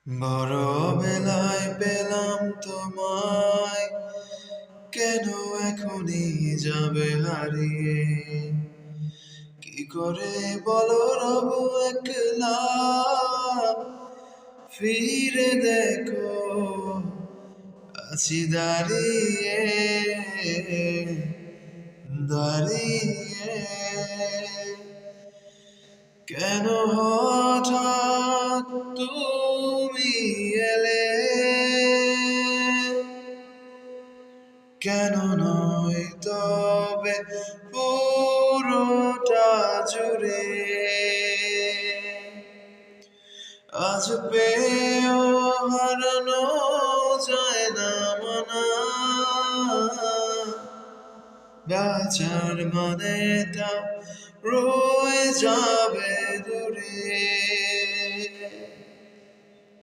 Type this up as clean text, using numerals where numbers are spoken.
বড় বেলায় পেলাম তোমায়, কেন এখনই যাবে হারিয়ে? কি করে বলো রব একলা, ফিরে দেখো আছি দাঁড়িয়ে দাঁড়িয়ে। কেন হঠাৎ তুমি এলে, কেন নয় তবে পুরোটা জুড়ে? আজ পেয়েও হারানো যায় না মানা, বাঁচার মানেটা রয়ে যাবে দূরে।